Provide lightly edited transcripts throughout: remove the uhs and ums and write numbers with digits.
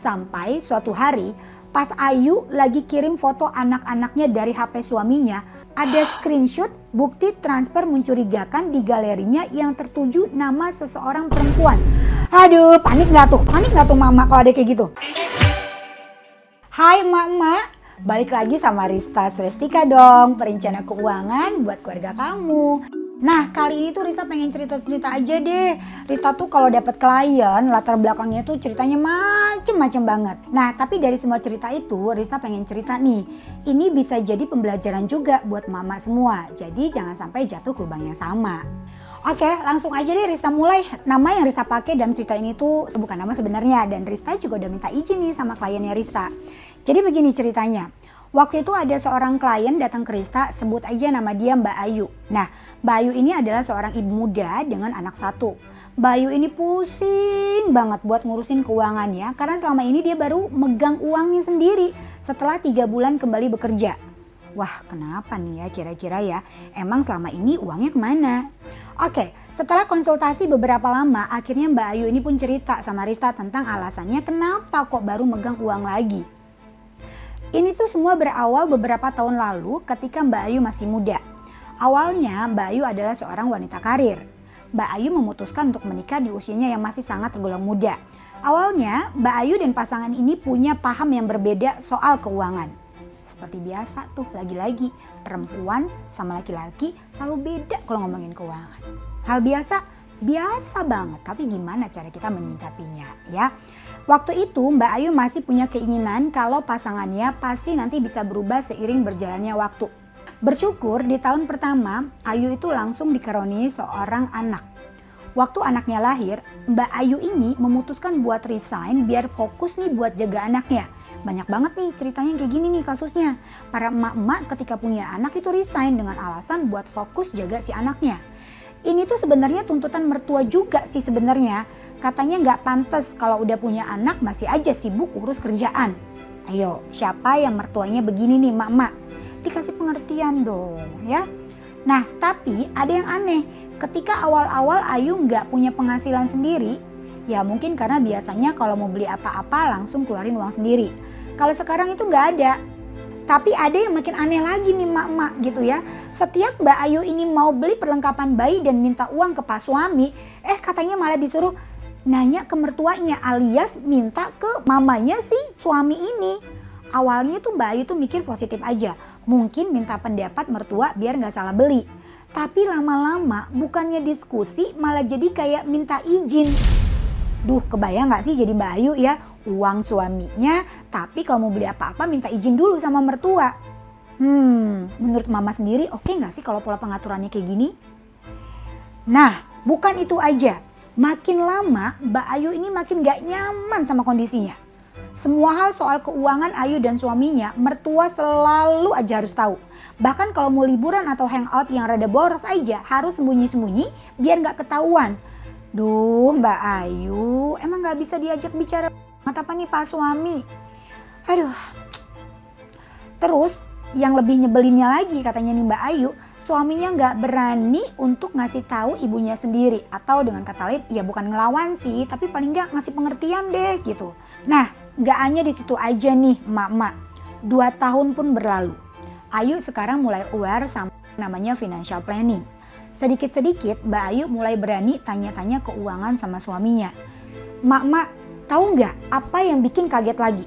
Sampai suatu hari pas Ayu lagi kirim foto anak-anaknya dari HP suaminya, ada screenshot bukti transfer mencurigakan di galerinya yang tertuju nama seseorang perempuan. Aduh, panik gak tuh mama kalau ada kayak gitu? Hai mama, balik lagi sama Rista Swestika dong, perencana keuangan buat keluarga kamu. Nah, kali ini tuh Rista pengen cerita-cerita aja deh. Rista tuh kalau dapat klien, latar belakangnya tuh ceritanya macem-macem banget. Nah, tapi dari semua cerita itu, Rista pengen cerita nih. Ini bisa jadi pembelajaran juga buat mama semua. Jadi jangan sampai jatuh ke lubang yang sama. Oke, langsung aja deh Rista mulai. Nama yang Rista pakai dalam cerita ini tuh bukan nama sebenarnya. Dan Rista juga udah minta izin nih sama kliennya Rista. Jadi begini ceritanya. Waktu itu ada seorang klien datang ke Rista, sebut aja nama dia Mbak Ayu. Nah, Mbak Ayu ini adalah seorang ibu muda dengan anak satu. Mbak Ayu ini pusing banget buat ngurusin keuangannya karena selama ini dia baru megang uangnya sendiri setelah 3 bulan kembali bekerja. Wah, kenapa nih ya kira-kira ya? Emang selama ini uangnya kemana? Oke, setelah konsultasi beberapa lama, akhirnya Mbak Ayu ini pun cerita sama Rista tentang alasannya kenapa kok baru megang uang lagi. Ini tuh semua berawal beberapa tahun lalu ketika Mbak Ayu masih muda. Awalnya Mbak Ayu adalah seorang wanita karir. Mbak Ayu memutuskan untuk menikah di usianya yang masih sangat tergolong muda. Awalnya Mbak Ayu dan pasangan ini punya paham yang berbeda soal keuangan. Seperti biasa tuh lagi-lagi perempuan sama laki-laki selalu beda kalau ngomongin keuangan. Hal biasa banget, tapi gimana cara kita menyikapinya ya. Waktu itu Mbak Ayu masih punya keinginan kalau pasangannya pasti nanti bisa berubah seiring berjalannya waktu. Bersyukur di tahun pertama Ayu itu langsung dikaruniai seorang anak. Waktu anaknya lahir, Mbak Ayu ini memutuskan buat resign biar fokus nih buat jaga anaknya. Banyak banget nih ceritanya kayak gini nih kasusnya. Para emak-emak ketika punya anak itu resign dengan alasan buat fokus jaga si anaknya. Ini tuh sebenarnya tuntutan mertua juga sih sebenarnya. Katanya nggak pantas kalau udah punya anak masih aja sibuk urus kerjaan. Ayo, siapa yang mertuanya begini nih mak-mak? Dikasih pengertian dong ya. Nah, tapi ada yang aneh. Ketika awal-awal Ayu nggak punya penghasilan sendiri, ya mungkin karena biasanya kalau mau beli apa-apa langsung keluarin uang sendiri. Kalau sekarang itu nggak ada. Tapi ada yang makin aneh lagi nih mak-mak gitu ya. Setiap Mbak Ayu ini mau beli perlengkapan bayi dan minta uang ke pak suami, katanya malah disuruh nanya ke mertuanya alias minta ke mamanya si suami ini. Awalnya tuh Mbak Ayu tuh mikir positif aja. Mungkin minta pendapat mertua biar gak salah beli. Tapi lama-lama bukannya diskusi malah jadi kayak minta izin. Duh, kebayang gak sih jadi Mbak Ayu ya, uang suaminya, tapi kalau mau beli apa-apa minta izin dulu sama mertua. Menurut mama sendiri oke gak sih kalau pola pengaturannya kayak gini? Nah, bukan itu aja. Makin lama Mbak Ayu ini makin gak nyaman sama kondisinya. Semua hal soal keuangan Ayu dan suaminya, mertua selalu aja harus tahu. Bahkan kalau mau liburan atau hangout yang rada boros aja harus sembunyi-sembunyi biar gak ketahuan. Duh Mbak Ayu, emang gak bisa diajak bicara apa nih pak suami? Aduh. Terus yang lebih nyebelinnya lagi katanya nih Mbak Ayu, suaminya gak berani untuk ngasih tahu ibunya sendiri. Atau dengan kata lain, ya bukan ngelawan sih, tapi paling gak ngasih pengertian deh gitu. Nah, gak hanya di situ aja nih emak-emak. 2 tahun pun berlalu. Ayu sekarang mulai aware sama namanya financial planning. Sedikit-sedikit Mbak Ayu mulai berani tanya-tanya keuangan sama suaminya. Mak-mak, tahu nggak apa yang bikin kaget lagi?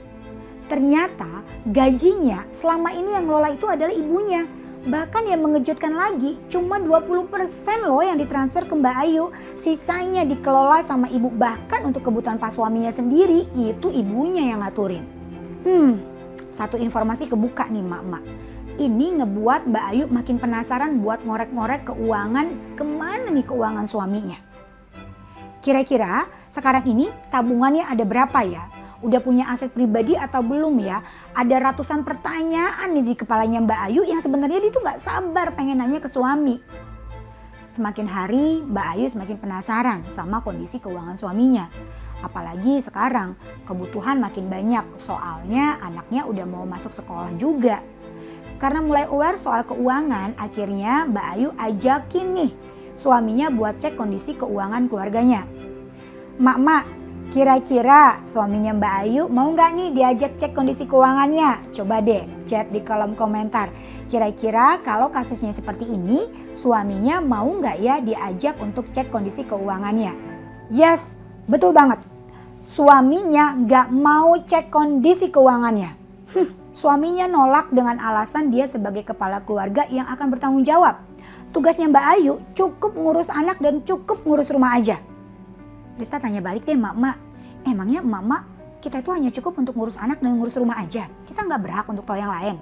Ternyata gajinya selama ini yang ngelola itu adalah ibunya. Bahkan yang mengejutkan lagi cuma 20% loh yang ditransfer ke Mbak Ayu. Sisanya dikelola sama ibu, bahkan untuk kebutuhan pas suaminya sendiri itu ibunya yang ngaturin. Satu informasi kebuka nih mak-mak. Ini ngebuat Mbak Ayu makin penasaran buat ngorek-ngorek keuangan, kemana nih keuangan suaminya. Kira-kira sekarang ini tabungannya ada berapa ya? Udah punya aset pribadi atau belum ya? Ada ratusan pertanyaan nih di kepalanya Mbak Ayu yang sebenarnya dia tuh gak sabar pengen nanya ke suami. Semakin hari Mbak Ayu semakin penasaran sama kondisi keuangan suaminya. Apalagi sekarang kebutuhan makin banyak, soalnya anaknya udah mau masuk sekolah juga. Karena mulai aware soal keuangan, akhirnya Mbak Ayu ajakin nih suaminya buat cek kondisi keuangan keluarganya. Mak-mak, Kira-kira suaminya Mbak Ayu mau nggak nih diajak cek kondisi keuangannya? Coba deh chat di kolom komentar. Kira-kira kalau kasusnya seperti ini, suaminya mau nggak ya diajak untuk cek kondisi keuangannya? Yes, betul banget. Suaminya nggak mau cek kondisi keuangannya. Suaminya nolak dengan alasan dia sebagai kepala keluarga yang akan bertanggung jawab. Tugasnya Mbak Ayu cukup ngurus anak dan cukup ngurus rumah aja. Rista tanya balik deh, Mak, emangnya Mak kita itu hanya cukup untuk ngurus anak dan ngurus rumah aja? Kita nggak berhak untuk tahu yang lain?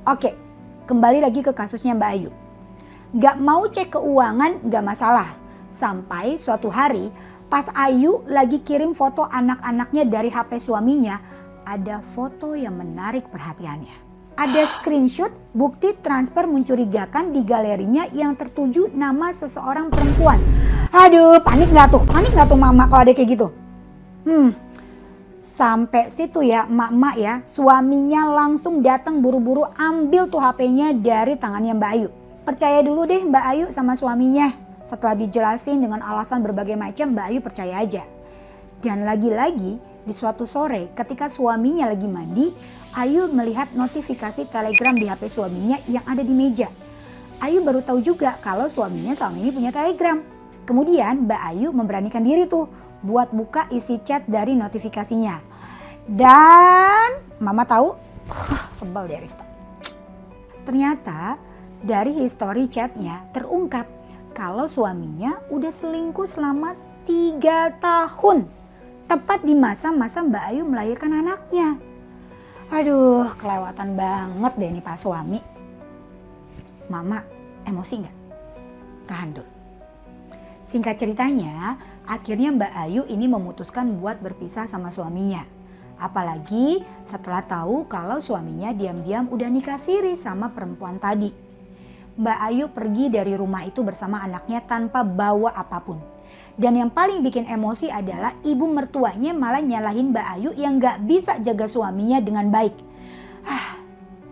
Oke, kembali lagi ke kasusnya Mbak Ayu. Nggak mau cek keuangan nggak masalah. Sampai suatu hari pas Ayu lagi kirim foto anak-anaknya dari HP suaminya, ada foto yang menarik perhatiannya. Ada screenshot bukti transfer mencurigakan di galerinya yang tertuju nama seseorang perempuan. Aduh, panik gak tuh mama kalau ada kayak gitu? Sampai situ ya emak-emak ya, suaminya langsung datang buru-buru ambil tuh HP-nya dari tangannya Mbak Ayu. Percaya dulu deh Mbak Ayu sama suaminya. Setelah dijelasin dengan alasan berbagai macam, Mbak Ayu percaya aja. Dan lagi-lagi di suatu sore ketika suaminya lagi mandi, Ayu melihat notifikasi telegram di HP suaminya yang ada di meja. Ayu baru tahu juga kalau suaminya selama ini punya telegram. Kemudian Mbak Ayu memberanikan diri tuh buat buka isi chat dari notifikasinya. Dan mama tahu, sebel deh Rista. Ternyata dari history chatnya terungkap kalau suaminya udah selingkuh selama 3 tahun. Tepat di masa-masa Mbak Ayu melahirkan anaknya. Aduh, kelewatan banget deh nih Pak suami. Mama, emosi gak? Tahan dulu. Singkat ceritanya, akhirnya Mbak Ayu ini memutuskan buat berpisah sama suaminya. Apalagi setelah tahu kalau suaminya diam-diam udah nikah siri sama perempuan tadi. Mbak Ayu pergi dari rumah itu bersama anaknya tanpa bawa apapun. Dan yang paling bikin emosi adalah ibu mertuanya malah nyalahin Mbak Ayu yang gak bisa jaga suaminya dengan baik.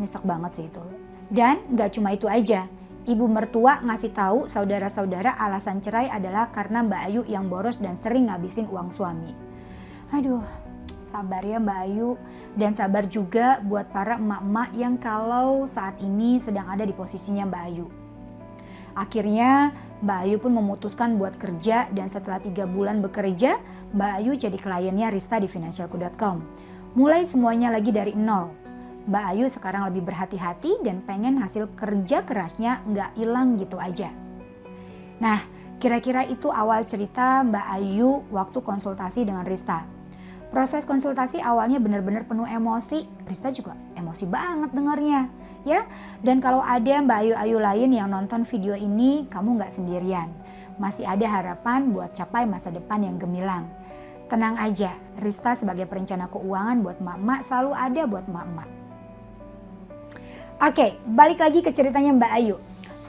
Nyesek banget sih itu. Dan gak cuma itu aja. Ibu mertua ngasih tahu saudara-saudara alasan cerai adalah karena Mbak Ayu yang boros dan sering ngabisin uang suami. Aduh, sabar ya Mbak Ayu. Dan sabar juga buat para emak-emak yang kalau saat ini sedang ada di posisinya Mbak Ayu. Akhirnya Mbak Ayu pun memutuskan buat kerja dan setelah 3 bulan bekerja, Mbak Ayu jadi kliennya Rista di Financialku.com. Mulai semuanya lagi dari nol. Mbak Ayu sekarang lebih berhati-hati dan pengen hasil kerja kerasnya nggak hilang gitu aja. Nah, kira-kira itu awal cerita Mbak Ayu waktu konsultasi dengan Rista. Proses konsultasi awalnya benar-benar penuh emosi. Rista juga emosi banget dengarnya. Ya, dan kalau ada Mbak Ayu lain yang nonton video ini, kamu nggak sendirian. Masih ada harapan buat capai masa depan yang gemilang. Tenang aja, Rista sebagai perencana keuangan buat emak-emak selalu ada buat emak-emak. Oke, balik lagi ke ceritanya Mbak Ayu.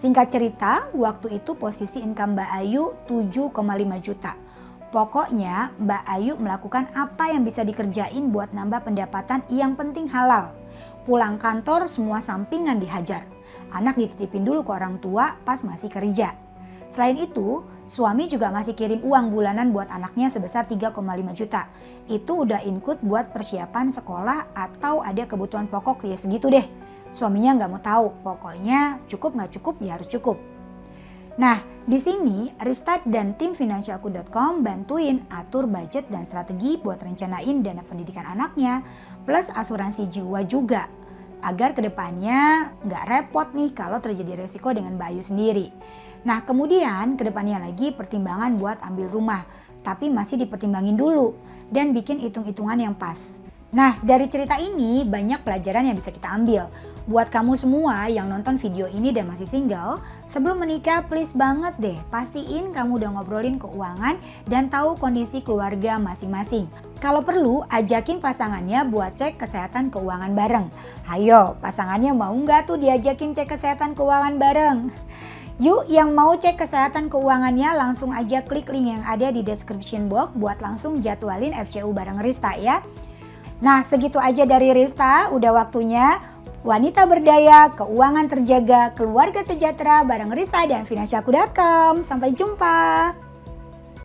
Singkat cerita, waktu itu posisi income Mbak Ayu 7,5 juta. Pokoknya Mbak Ayu melakukan apa yang bisa dikerjain buat nambah pendapatan, yang penting halal. Pulang kantor semua sampingan dihajar. Anak dititipin dulu ke orang tua pas masih kerja. Selain itu, suami juga masih kirim uang bulanan buat anaknya sebesar 3,5 juta. Itu udah include buat persiapan sekolah atau ada kebutuhan pokok ya segitu deh. Suaminya nggak mau tahu, pokoknya cukup nggak cukup ya harus cukup. Nah, di sini Rista dan tim Financialku.com bantuin atur budget dan strategi buat rencanain dana pendidikan anaknya, plus asuransi jiwa juga. Agar kedepannya nggak repot nih kalau terjadi resiko dengan Mbak Ayu sendiri. Nah, kemudian kedepannya lagi pertimbangan buat ambil rumah, tapi masih dipertimbangin dulu dan bikin hitung-hitungan yang pas. Nah, dari cerita ini banyak pelajaran yang bisa kita ambil. Buat kamu semua yang nonton video ini dan masih single, sebelum menikah please banget deh pastiin kamu udah ngobrolin keuangan dan tahu kondisi keluarga masing-masing. Kalau perlu, ajakin pasangannya buat cek kesehatan keuangan bareng. Hayo, pasangannya mau nggak tuh diajakin cek kesehatan keuangan bareng? Yuk, yang mau cek kesehatan keuangannya langsung aja klik link yang ada di description box buat langsung jadwalin FCU bareng Rista ya. Nah, segitu aja dari Rista, udah waktunya wanita berdaya, keuangan terjaga, keluarga sejahtera bareng Rista dan Financialku.com. Sampai jumpa.